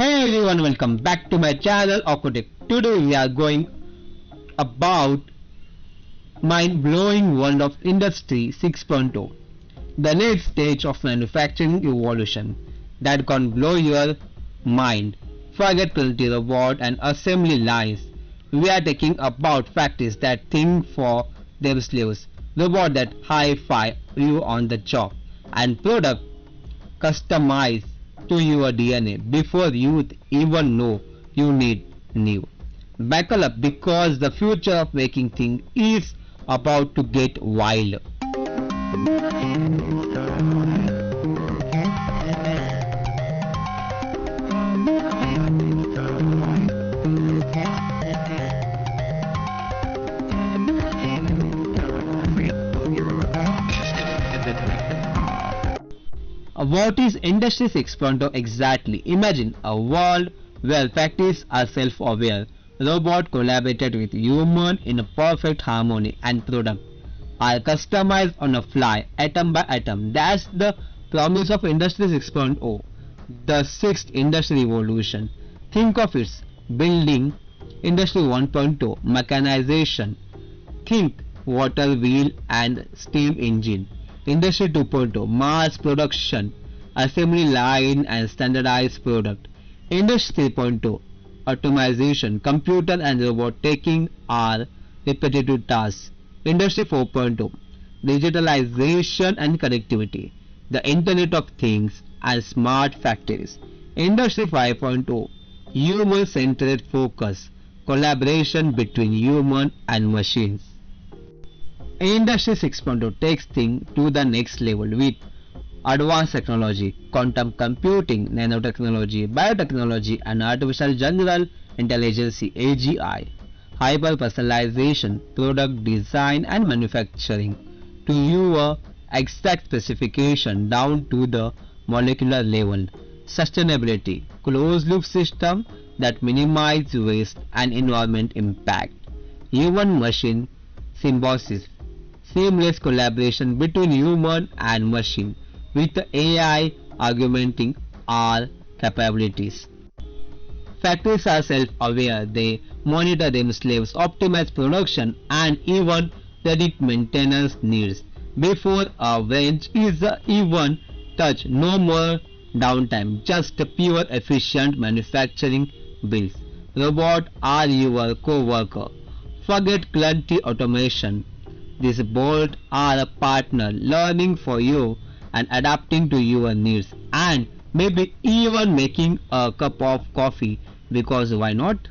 Hey everyone, welcome back to my channel Aquatic. Today we are going about mind-blowing world of Industry 6.0, the next stage of manufacturing evolution that can blow your mind. Forget plenty robot and assembly lines. We are talking about factories that think for themselves, robot that hi-fi you on the job, and product customized to your DNA before you even know you need new. Buckle up because the future of making things is about to get wild. What is Industry 6.0 exactly? Imagine a world where factories are self-aware, robots collaborated with humans in a perfect harmony, and products are customized on a fly, atom by atom. That's the promise of Industry 6.0, the sixth industry revolution. Think of its building Industry 1.0, mechanization. Think water wheel and steam engine. Industry 2.0, mass production, assembly line and standardized product. Industry 3.0, automation, computer and robot taking our repetitive tasks. Industry 4.0, digitalization and connectivity, the Internet of Things and smart factories. Industry 5.0, human-centered focus, collaboration between human and machines. Industry 6.0 takes things to the next level with advanced technology, quantum computing, nanotechnology, biotechnology, and artificial general intelligence (AGI), hyper-personalization, product design and manufacturing to your exact specification down to the molecular level. Sustainability, closed-loop system that minimize waste and environment impact. Human-machine symbiosis, seamless collaboration between human and machine with the AI augmenting our capabilities. Factories are self-aware, they monitor themselves, optimize production and even predict maintenance needs before a range is even touched. No more downtime, just pure efficient manufacturing builds. Robots are your co-worker. Forget clunky automation. These bots are a partner, learning for you and adapting to your needs, and maybe even making a cup of coffee, because why not?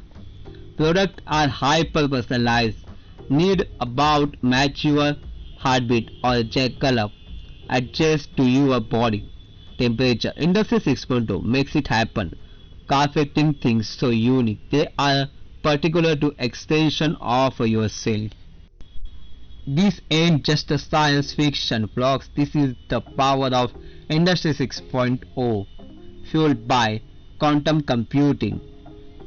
Products are hyper personalized, need about match your heartbeat or check color, adjust to your body temperature. Industry 6.0 makes it happen, crafting things so unique they are particular to extension of yourself. This ain't just a science fiction, vlogs. This is the power of Industry 6.0, fueled by quantum computing.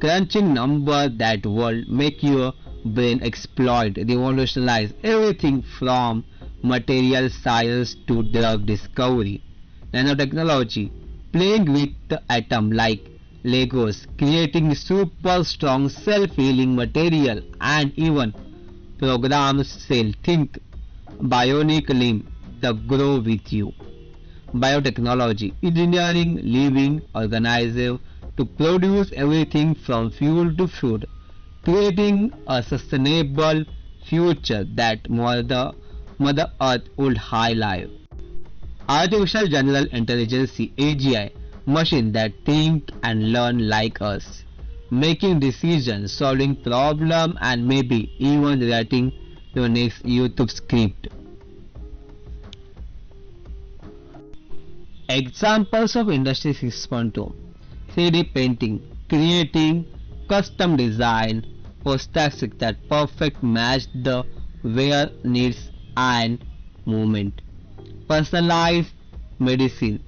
Crunching number that will make your brain explode, revolutionize everything from material science to drug discovery. Nanotechnology, playing with the atom like Legos, creating super strong self-healing material and even programs cell. Think bionic limb that grow with you. Biotechnology, engineering living organisms to produce everything from fuel to food, creating a sustainable future that Mother Earth would highlight. Artificial General Intelligence (AGI), machine that think and learn like us, making decisions, solving problems, and maybe even writing your next YouTube script. Examples of Industry 6.0: 3D printing, creating custom design prosthetics that perfect match the wearer needs and movement. Personalized medicine,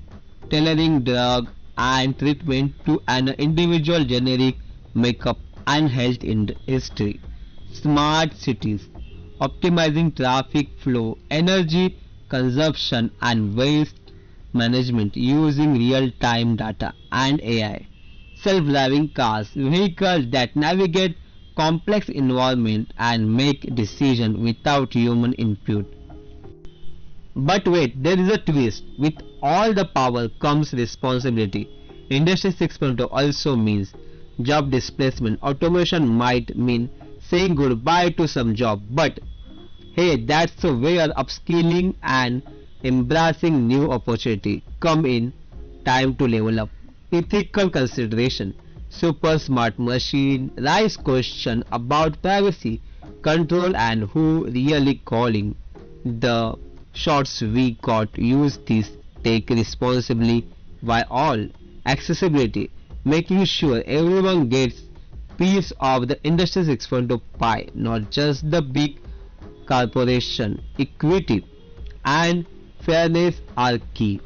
tailoring drug and treatment to an individual, generic makeup and health history. Smart cities, optimizing traffic flow, energy consumption and waste management using real-time data and AI. self-driving cars, vehicles that navigate complex environment and make decisions without human input. But wait, there is a twist. With all the power comes responsibility. Industry 6.0 also means job displacement. Automation might mean saying goodbye to some job, but hey, that's where upskilling and embracing new opportunity come in. Time to level up. Ethical consideration. Super smart machine raise question about privacy, control and who really calling the shots. We got use this take responsibly by all. Accessibility. Making sure everyone gets piece of the Industry 6.0 pie, not just the big corporation. Equity and fairness are key.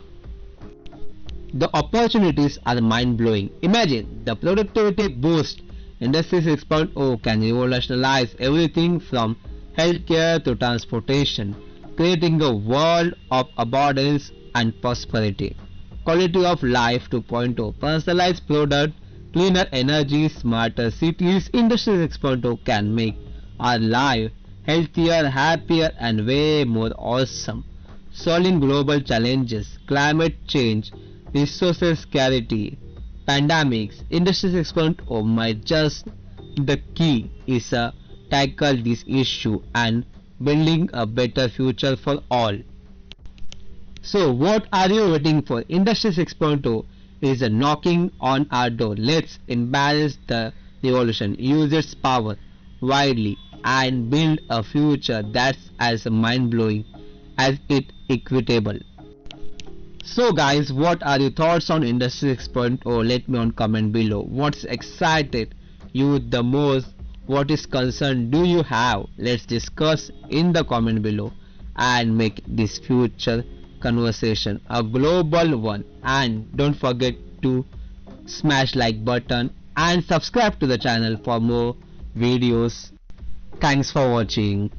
The opportunities are mind-blowing. Imagine the productivity boost. Industry 6.0 can revolutionize everything from healthcare to transportation, creating a world of abundance and prosperity. Quality of life 2.0, personalized product, cleaner energy, smarter cities. Industry 6.0 can make our life healthier, happier and way more awesome. Solving global challenges, climate change, resources scarcity, pandemics. Industry 6.0 might just the key is tackle this issue and building a better future for all. So what are you waiting for? Industry 6.0 is knocking on our door. Let's embrace the revolution, use its power widely and build a future that's as mind-blowing as it equitable. So guys, what are your thoughts on Industry 6.0? Let me on comment below. What's excited you the most? What is concern do you have? Let's discuss in the comment below and make this future conversation a global one. And don't forget to smash like button and subscribe to the channel for more videos. Thanks for watching.